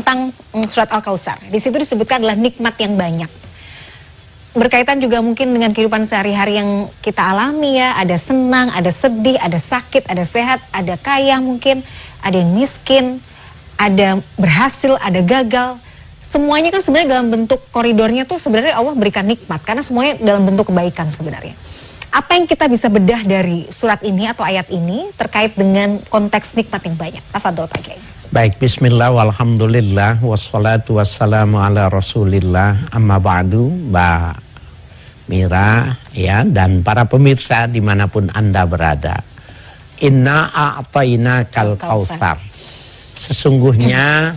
tentang surat Al-Kautsar. Di situ disebutkan adalah nikmat yang banyak. Berkaitan juga mungkin dengan kehidupan sehari-hari yang kita alami ya. Ada senang, ada sedih, ada sakit, ada sehat, ada kaya mungkin, ada yang miskin, ada berhasil, ada gagal. Semuanya kan sebenarnya dalam bentuk koridornya tuh sebenarnya Allah berikan nikmat. Karena semuanya dalam bentuk kebaikan sebenarnya. Apa yang kita bisa bedah dari surat ini atau ayat ini terkait dengan konteks nikmat yang banyak? Tafadhol Pak Kiai. Baik, bismillah, walhamdulillah, wassalatu wassalamu ala rasulillah, amma ba'du, Mbak Mira ya, dan para pemirsa dimanapun Anda berada. Inna a'tayna kal kautsar. Sesungguhnya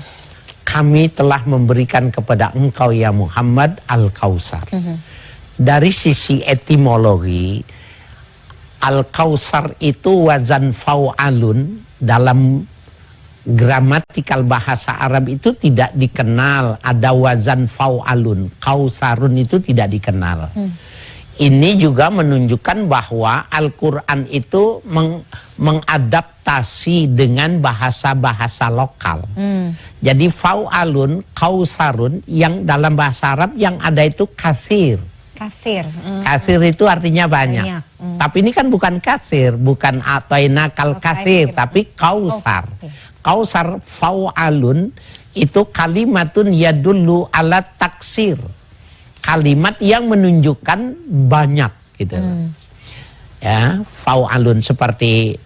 kami telah memberikan kepada engkau ya Muhammad al-Kautsar. Dari sisi etimologi, al-Kautsar itu wazan fa'alun. Dalam gramatikal bahasa Arab itu tidak dikenal ada wazan fa'alun. Kautsarun itu tidak dikenal. Ini juga menunjukkan bahwa Al-Quran itu mengadaptasi dengan bahasa-bahasa lokal. Jadi fa'alun, kausarun, yang dalam bahasa Arab yang ada itu katsir. Katsir itu artinya banyak. Tapi ini kan bukan katsir, bukan a'tayna kal katsir, tapi kausar. Kausar fa'alun itu kalimatun yadullu ala taksir. Kalimat yang menunjukkan banyak gitu. Ya, fa'alun seperti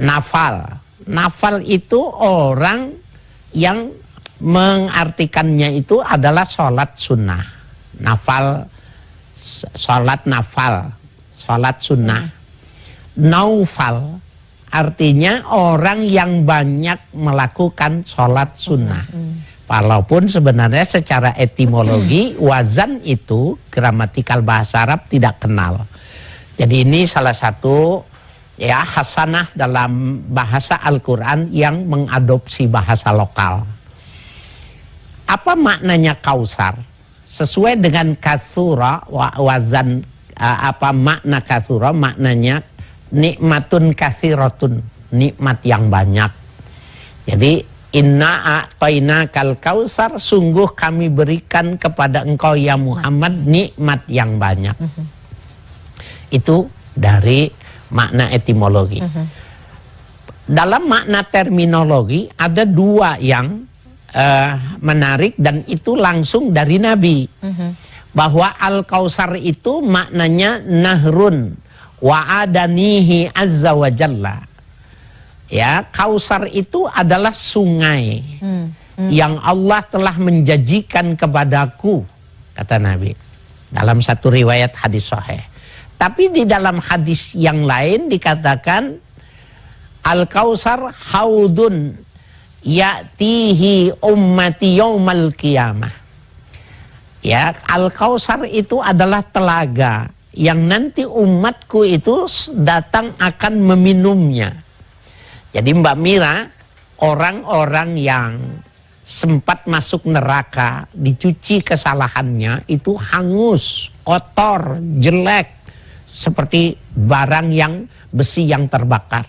nafal. Nafal itu orang yang mengartikannya itu adalah sholat sunnah. Nafal, sholat nafal, sholat sunnah. Naufal artinya orang yang banyak melakukan sholat sunnah. Walaupun sebenarnya secara etimologi wazan itu gramatikal bahasa Arab tidak kenal. Jadi ini salah satu ya hasanah dalam bahasa Al-Quran yang mengadopsi bahasa lokal. Apa maknanya kausar? Sesuai dengan katsura wazan apa makna katsura, maknanya nikmatun katsiratun, nikmat yang banyak. Jadi inna a'tayna kal kautsar, sungguh kami berikan kepada engkau ya Muhammad nikmat yang banyak. Itu dari makna etimologi. Dalam makna terminologi ada dua yang menarik dan itu langsung dari Nabi. Bahwa Al-Kautsar itu maknanya nahrun wa adanihi azza wa jalla. Ya, Kausar itu adalah sungai yang Allah telah menjanjikan kepadaku, kata Nabi. Dalam satu riwayat hadis sahih. Tapi di dalam hadis yang lain dikatakan Al-Kausar haudun ya'tihi ummati yaumal qiyamah. Ya, Al-Kausar itu adalah telaga yang nanti umatku itu datang akan meminumnya. Jadi Mbak Mira, orang-orang yang sempat masuk neraka, dicuci kesalahannya, itu hangus, kotor, jelek, seperti barang yang besi yang terbakar.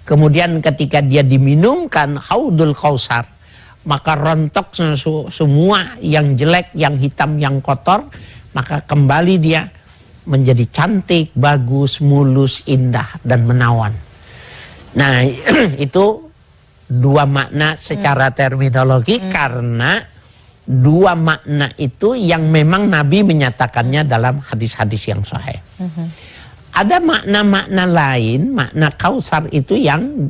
Kemudian ketika dia diminumkan haudul kausar, maka rontok semua yang jelek, yang hitam, yang kotor, maka kembali dia menjadi cantik, bagus, mulus, indah, dan menawan. Nah, itu dua makna secara terminologi karena dua makna itu yang memang Nabi menyatakannya dalam hadis-hadis yang sahih. Ada makna-makna lain, makna kausar itu yang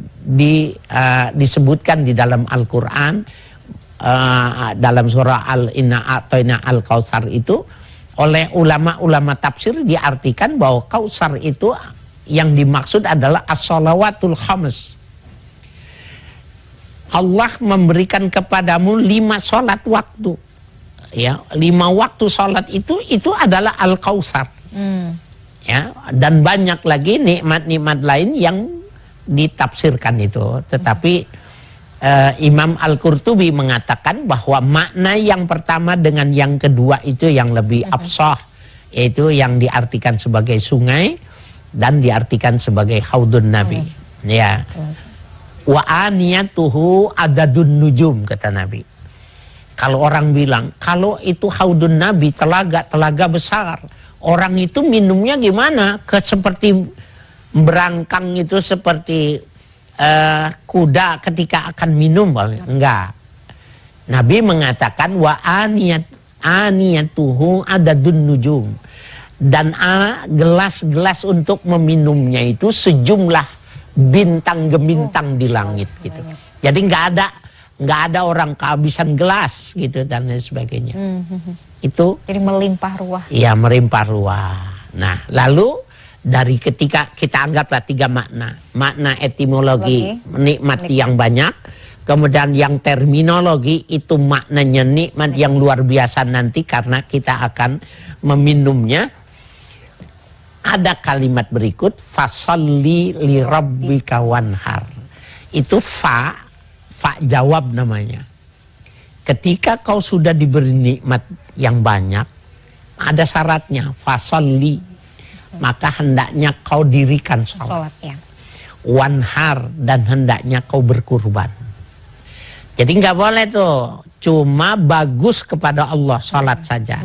disebutkan di dalam Al-Quran, dalam surah Al-Inna a'tayna al-Kautsar itu oleh ulama-ulama tafsir diartikan bahwa kausar itu yang dimaksud adalah as-shalawatul khams. Allah memberikan kepadamu 5 sholat waktu. Ya, 5 waktu sholat itu adalah al-Kautsar. Ya, dan banyak lagi nikmat-nikmat lain yang ditafsirkan itu. Tetapi Imam Al-Qurtubi mengatakan bahwa makna yang pertama dengan yang kedua itu yang lebih afsah, yaitu yang diartikan sebagai sungai dan diartikan sebagai haudun Nabi. Ya. Wa aniyatuhu adadun nujum, kata Nabi. Kalau orang bilang, kalau itu haudun Nabi, telaga besar. Orang itu minumnya gimana? Seperti berangkang itu seperti kuda ketika akan minum. Enggak. Nabi mengatakan, wa aniyatuhu adadun nujum. Dan gelas-gelas untuk meminumnya itu sejumlah bintang gemintang di langit gitu. Jadi nggak ada orang kehabisan gelas gitu dan lain sebagainya. Itu jadi melimpah ruah. Iya, melimpah ruah. Nah, lalu dari ketika kita anggaplah 3 makna. Makna etimologi nikmat yang banyak, kemudian yang terminologi itu maknanya nikmat yang luar biasa nanti karena kita akan meminumnya. Ada kalimat berikut, fasolli li rabbika wanhar. Itu fa jawab namanya. Ketika kau sudah diberi nikmat yang banyak, ada syaratnya, fasolli. Maka hendaknya kau dirikan sholat. Wanhar, dan hendaknya kau berkurban. Jadi nggak boleh tuh cuma bagus kepada Allah sholat saja.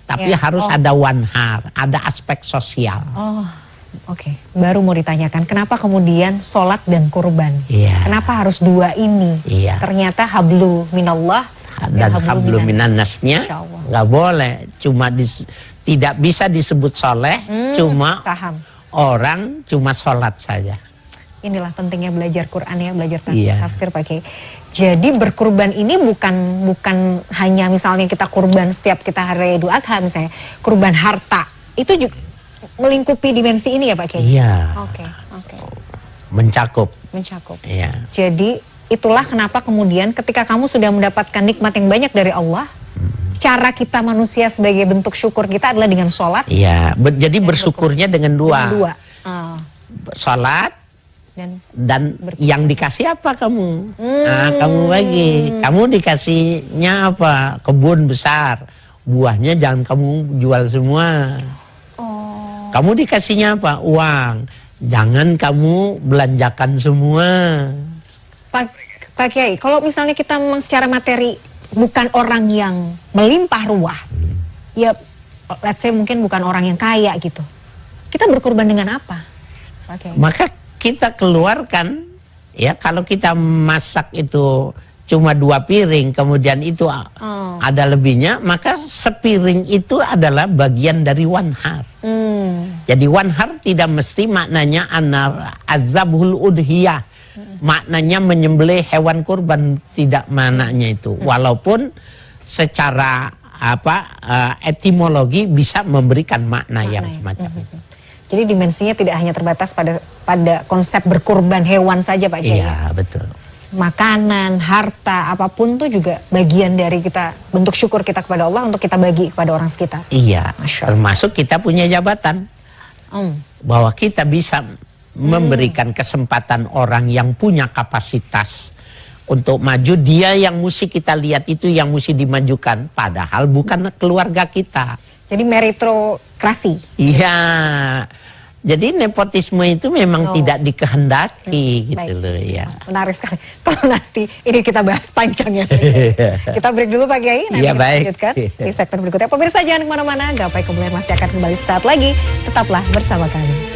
Tapi harus ada wanhar, ada aspek sosial. Oke. Baru mau ditanyakan, kenapa kemudian sholat dan kurban? Kenapa harus 2 ini? Ternyata hablu minallah dan hablu minannasnya nggak boleh. Cuma tidak bisa disebut soleh, cuma orang cuma sholat saja. Inilah pentingnya belajar Quran ya, belajar tafsir Pak Kiai. Jadi berkurban ini bukan hanya misalnya kita kurban setiap kita hari Idul Adha misalnya, kurban harta itu juga melingkupi dimensi ini ya Pak Kiai. Iya. Oke. Mencakup. Iya. Jadi itulah kenapa kemudian ketika kamu sudah mendapatkan nikmat yang banyak dari Allah, cara kita manusia sebagai bentuk syukur kita adalah dengan sholat. Iya. Jadi bersyukurnya dengan 2. Sholat. Dan yang dikasih apa kamu? Nah, kamu bagi. Kamu dikasihnya apa? Kebun besar. Buahnya jangan kamu jual semua. Kamu dikasihnya apa? Uang. Jangan kamu belanjakan semua. Pak Kiai, kalau misalnya kita memang secara materi bukan orang yang melimpah ruah, ya let's say mungkin bukan orang yang kaya gitu. Kita berkorban dengan apa? Pak Kiai? Maka kita keluarkan, ya kalau kita masak itu cuma 2 piring, kemudian itu ada lebihnya, maka sepiring itu adalah bagian dari wanhar. Jadi wanhar tidak mesti maknanya azabhul udhiyah, maknanya menyembelih hewan kurban, tidak maknanya itu. Walaupun secara etimologi bisa memberikan makna yang semacam itu. Jadi dimensinya tidak hanya terbatas pada konsep berkurban hewan saja Pak Kiai. Iya, betul. Makanan, harta, apapun itu juga bagian dari kita, bentuk syukur kita kepada Allah untuk kita bagi kepada orang sekitar. Iya, termasuk kita punya jabatan. Bahwa kita bisa memberikan kesempatan orang yang punya kapasitas untuk maju, dia yang mesti kita lihat, itu yang mesti dimajukan. Padahal bukan keluarga kita. Jadi meritokrasi. Iya. Jadi nepotisme itu memang tidak dikehendaki gitu loh ya. Menarik sekali. Kalau nanti ini kita bahas panjang ya. Kita break dulu Pak Kiai. Nanti kita lanjutkan di segmen berikutnya. Pemirsa jangan kemana-mana. Gapai Kemuliaan masih akan kembali saat lagi. Tetaplah bersama kami.